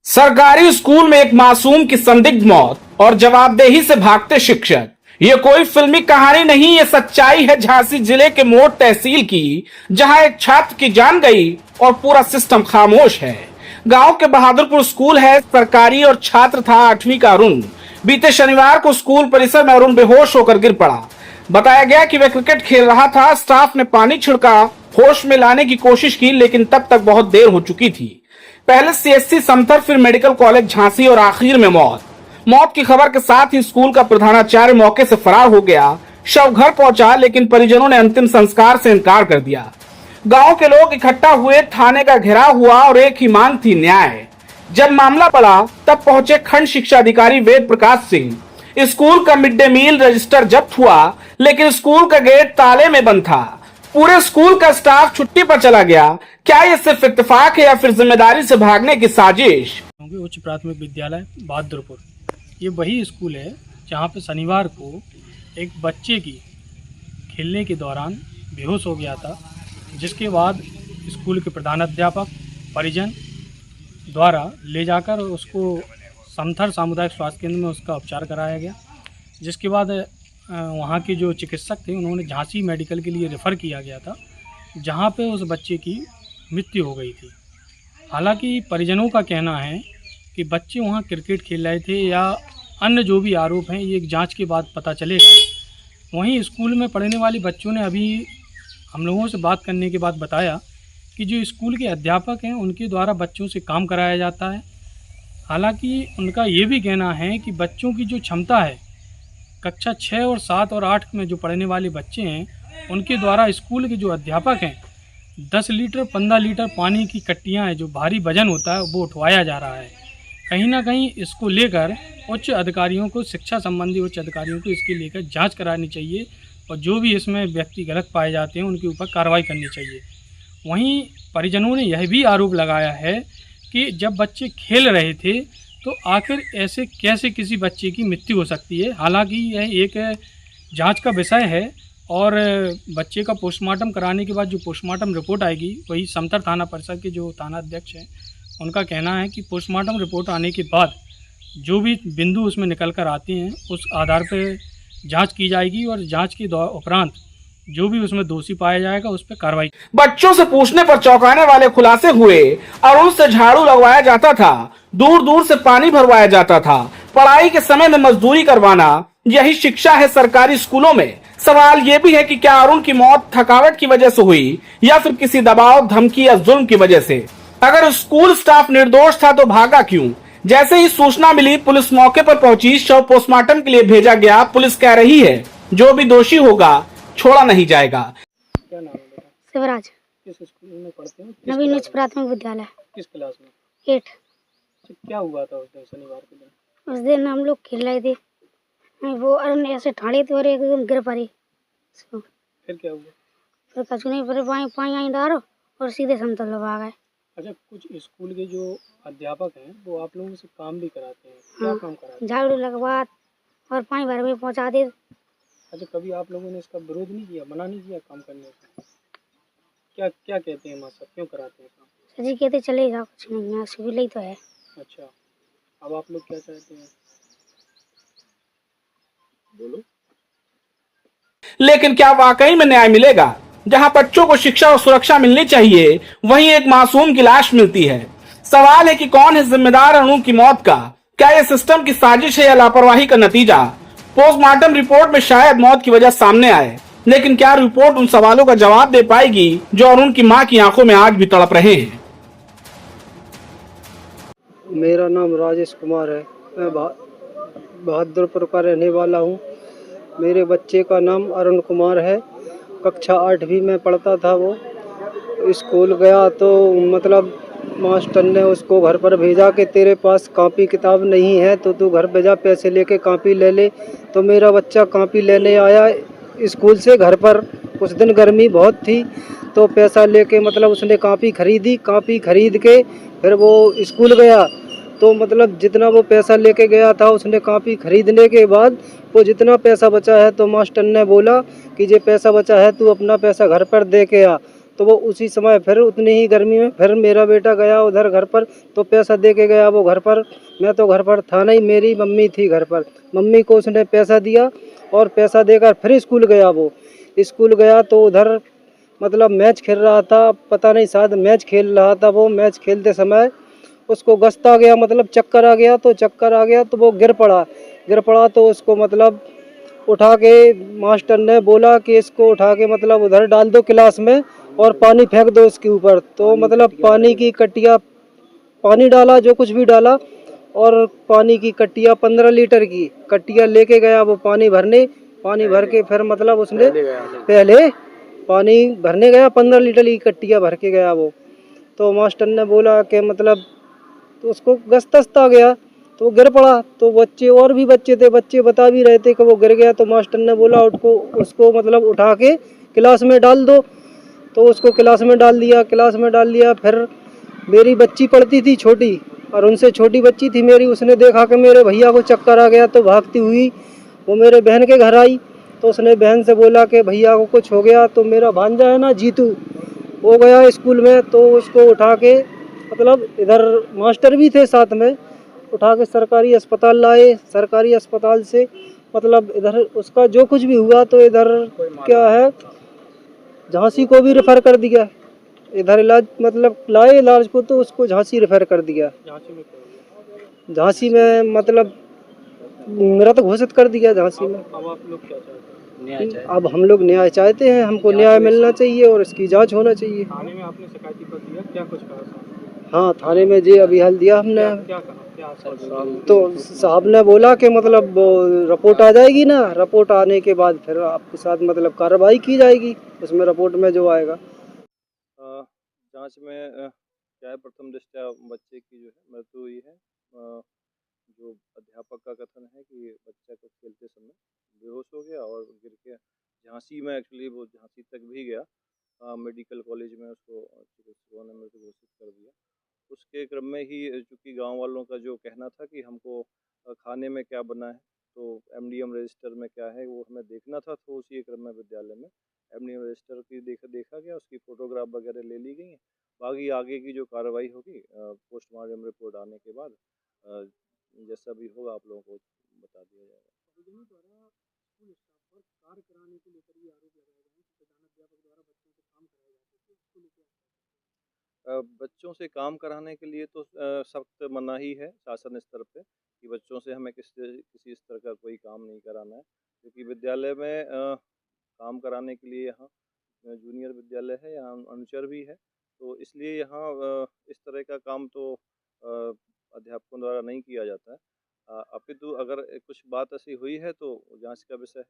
सरकारी स्कूल में एक मासूम की संदिग्ध मौत और जवाबदेही से भागते शिक्षक। ये कोई फिल्मी कहानी नहीं, ये सच्चाई है झांसी जिले के मोट तहसील की, जहां एक छात्र की जान गई और पूरा सिस्टम खामोश है। गांव के बहादुरपुर स्कूल है, सरकारी, और छात्र था 8वीं का अरुण। बीते शनिवार को स्कूल परिसर में अरुण बेहोश होकर गिर पड़ा। बताया गया कि वह क्रिकेट खेल रहा था। स्टाफ ने पानी छिड़का, होश में लाने की कोशिश की, लेकिन तब तक बहुत देर हो चुकी थी। पहले सीएससी समथर, फिर मेडिकल कॉलेज झांसी और आखिर में मौत की खबर के साथ ही स्कूल का प्रधानाचार्य मौके से फरार हो गया। शव घर पहुंचा, लेकिन परिजनों ने अंतिम संस्कार से इनकार कर दिया। गांव के लोग इकट्ठा हुए, थाने का घेराव हुआ और एक ही मांग थी, न्याय। जब मामला पड़ा तब पहुंचे खंड शिक्षा अधिकारी वेद प्रकाश सिंह। स्कूल का मिड डे मील रजिस्टर जब्त हुआ, लेकिन स्कूल का गेट ताले में बंद था। पूरे स्कूल का स्टाफ छुट्टी पर चला गया। क्या ये सिर्फ इत्तेफाक है या फिर जिम्मेदारी से भागने की साजिश? उच्च प्राथमिक विद्यालय बहादुरपुर ये वही स्कूल है जहाँ पे शनिवार को एक बच्चे की खेलने के दौरान बेहोश हो गया था, जिसके बाद स्कूल के प्रधानाध्यापक परिजन द्वारा ले जाकर उसको समथर सामुदायिक स्वास्थ्य केंद्र में उसका उपचार कराया गया। जिसके बाद वहाँ के जो चिकित्सक थे उन्होंने झांसी मेडिकल के लिए रेफ़र किया गया था, जहाँ पे उस बच्चे की मृत्यु हो गई थी। हालांकि परिजनों का कहना है कि बच्चे वहाँ क्रिकेट खेल रहे थे या अन्य जो भी आरोप हैं, ये एक जांच के बाद पता चलेगा। वहीं स्कूल में पढ़ने वाले बच्चों ने अभी हम लोगों से बात करने के बाद बताया कि जो स्कूल के अध्यापक हैं उनके द्वारा बच्चों से काम कराया जाता है। हालांकि उनका ये भी कहना है कि बच्चों की जो क्षमता है, कक्षा 6 और 7 और 8 में जो पढ़ने वाले बच्चे हैं, उनके द्वारा स्कूल के जो अध्यापक हैं 10 लीटर 15 लीटर पानी की कट्टियाँ हैं, जो भारी वजन होता है, वो उठवाया जा रहा है। कहीं ना कहीं इसको लेकर उच्च अधिकारियों को, शिक्षा संबंधी उच्च अधिकारियों को इसके लेकर जांच करानी चाहिए और जो भी इसमें व्यक्ति गलत पाए जाते हैं उनके ऊपर कार्रवाई करनी चाहिए। वहीं परिजनों ने यह भी आरोप लगाया है कि जब बच्चे खेल रहे थे तो आखिर ऐसे कैसे किसी बच्चे की मृत्यु हो सकती है। हालांकि यह एक जांच का विषय है और बच्चे का पोस्टमार्टम कराने के बाद जो पोस्टमार्टम रिपोर्ट आएगी, वही समथर थाना परिषद के जो थाना अध्यक्ष हैं उनका कहना है कि पोस्टमार्टम रिपोर्ट आने के बाद जो भी बिंदु उसमें निकल कर आते हैं उस आधार पर जांच की जाएगी और जांच के उपरांत जो भी उसमें दोषी पाया जाएगा उस पर कार्रवाई। बच्चों से पूछने पर चौंकाने वाले खुलासे हुए। अरुण से झाड़ू लगवाया जाता था, दूर दूर से पानी भरवाया जाता था, पढ़ाई के समय में मजदूरी करवाना, यही शिक्षा है सरकारी स्कूलों में। सवाल ये भी है कि क्या अरुण की मौत थकावट की वजह से हुई या फिर किसी दबाव, धमकी या जुल्म की वजह से? अगर स्कूल स्टाफ निर्दोष था तो भागा क्यों? जैसे ही सूचना मिली, पुलिस मौके पर पहुंची, शव पोस्टमार्टम के लिए भेजा गया। पुलिस कह रही है जो भी दोषी होगा छोड़ा नहीं जाएगा। क्या नाम है बेटा? शिवराज। किस स्कूल में पढ़ते हो? नवीन उच्च प्राथमिक विद्यालय। किस क्लास में? 8। क्या हुआ था उस दिन शनिवार के दिन? उस दिन हम लोग खेल रहे थे, वो अरुण ऐसे ठाड़े थे और एकदम गिर पड़ी। फिर क्या हुआ? फिर कछु नहीं, फिर पानी डालो और सीधे समतल लोग आ गए। अच्छा, कुछ स्कूल के जो अध्यापक हैं वो आप लोगों से काम भी कराते हैं, क्या काम कराते हैं? झाड़ू लगवा और पानी भर में पहुँचा दे। अच्छा, कभी आप लोगों ने इसका विरोध नहीं किया, मना नहीं किया काम करने से? क्या क्या कहते हैं मास्टर, क्यों कराते हैं काम? सर जी कहते चले जाओ, कुछ नहीं है, सुविधा ही तो है। अच्छा, अब आप लोग क्या चाहते हैं? बोलो। लेकिन क्या वाकई में न्याय मिलेगा? जहां बच्चों को शिक्षा और सुरक्षा मिलनी चाहिए, वहीं एक मासूम की लाश मिलती है। सवाल है कि कौन है जिम्मेदार अरुण की मौत का? क्या यह सिस्टम की साजिश है या लापरवाही का नतीजा? पोस्टमार्टम रिपोर्ट में शायद मौत की वजह सामने आए, लेकिन क्या रिपोर्ट उन सवालों का जवाब दे पाएगी जो अरुण की मां की आंखों में आज भी तड़प रहे हैं? मेरा नाम राजेश कुमार है, मैं बहादुरपुर का रहने वाला हूँ। मेरे बच्चे का नाम अरुण कुमार है, कक्षा 8वीं में पढ़ता था। वो स्कूल गया तो मतलब मास्टर ने उसको घर पर भेजा कि तेरे पास कॉपी किताब नहीं है तो तू घर पे जा, पैसे लेके कॉपी ले ले। तो मेरा बच्चा कॉपी लेने आया स्कूल से घर पर। उस दिन गर्मी बहुत थी तो पैसा लेके मतलब उसने कॉपी खरीदी। कॉपी खरीद के फिर वो स्कूल गया तो मतलब जितना वो पैसा लेके गया था, उसने कॉपी खरीदने के बाद वो जितना पैसा बचा है तो मास्टर ने बोला कि ये पैसा बचा है तू अपना पैसा घर पर दे के आ। तो वो उसी समय फिर उतनी ही गर्मी में फिर मेरा बेटा गया उधर घर पर, तो पैसा दे के गया वो घर पर। मैं तो घर पर था नहीं, मेरी मम्मी थी घर पर। मम्मी को उसने पैसा दिया और पैसा देकर फिर स्कूल गया। वो स्कूल गया तो उधर मतलब मैच खेल रहा था, पता नहीं शायद मैच खेल रहा था। वो मैच खेलते समय उसको गस्त आ गया, मतलब चक्कर आ गया। तो चक्कर आ गया तो वो गिर पड़ा तो उसको मतलब उठा के मास्टर ने बोला कि इसको उठा के मतलब उधर डाल दो क्लास में और पानी फेंक दो इसके ऊपर। तो मतलब पानी की कट्टिया, पानी डाला, जो कुछ भी डाला, और पानी की कट्टिया 15 लीटर की कट्टिया लेके गया वो पानी भरने। पानी भर के फिर मतलब उसने पहले पानी भरने गया, 15 लीटर की कट्टिया भर के गया वो। तो मास्टर ने बोला कि मतलब तो उसको गस्त आ गया तो वो गिर पड़ा। तो बच्चे और भी बच्चे थे, बच्चे बता भी रहे थे कि वो गिर गया। तो मास्टर ने बोला उसको मतलब उठा के क्लास में डाल दो। तो उसको क्लास में डाल दिया। फिर मेरी बच्ची पढ़ती थी छोटी, और उनसे छोटी बच्ची थी मेरी, उसने देखा कि मेरे भैया को चक्कर आ गया तो भागती हुई वो मेरे बहन के घर आई। तो उसने बहन से बोला कि भैया को कुछ हो गया। तो मेरा भांजा है ना जीतू, वो गया स्कूल में, तो उसको उठा के मतलब इधर मास्टर भी थे साथ में, उठा के सरकारी अस्पताल लाए। सरकारी अस्पताल से मतलब इधर उसका जो कुछ भी हुआ तो इधर क्या है, झांसी को भी रेफर कर दिया। इधर इलाज मतलब लाए इलाज को, तो उसको झांसी रेफर कर दिया। झांसी में मतलब मृत घोषित कर दिया झांसी में। अब आप लोग क्या चाहते हैं? अब हम लोग न्याय चाहते हैं, हमको न्याय मिलना चाहिए और इसकी जांच होना चाहिए। थाने में आपने शिकायती पत्र दिया, क्या कुछ कहा साहब? हाँ, थाने में जी अभी हाल दिया हमने। क्या कहा, क्या आश्वासन? तो साहब ने बोला कि मतलब वो रिपोर्ट आ जाएगी ना, रिपोर्ट आने के बाद फिर आपके साथ मतलब कार्रवाई की जाएगी, उसमें रिपोर्ट में जो आएगा। जांच में क्या है, प्रथम दृष्टया बच्चे की जो है मृत्यु हुई है। जो अध्यापक का कथन है कि बच्चा को खेलते समय बेहोश हो गया और गिर के झांसी में, एक्चुअली वो झांसी तक भी गया। मेडिकल कॉलेज में उसको चिकित्सकों ने मृत घोषित कर दिया। उसके क्रम में ही चूँकि गांव वालों का जो कहना था कि हमको खाने में क्या बना है, तो एमडीएम रजिस्टर में क्या है वो हमें देखना था, तो उसी क्रम में विद्यालय में एमडीएम रजिस्टर की देखा गया, उसकी फ़ोटोग्राफ वगैरह ले ली गई हैं। बाकी आगे की जो कार्रवाई होगी पोस्टमार्टम रिपोर्ट आने के बाद अ, जैसा भी होगा आप लोगों को बता दिया जाएगा। बच्चों से काम कराने के लिए तो सख्त मनाही है शासन स्तर पे कि बच्चों से हमें किसी स्तर का कोई काम नहीं कराना है, क्योंकि विद्यालय में काम कराने के लिए यहाँ जूनियर विद्यालय है, यहाँ अनुचर भी है, तो इसलिए यहाँ इस तरह का काम तो अध्यापकों द्वारा नहीं किया जाता है। अपितु अगर कुछ बात ऐसी हुई है तो जांच का विषय है।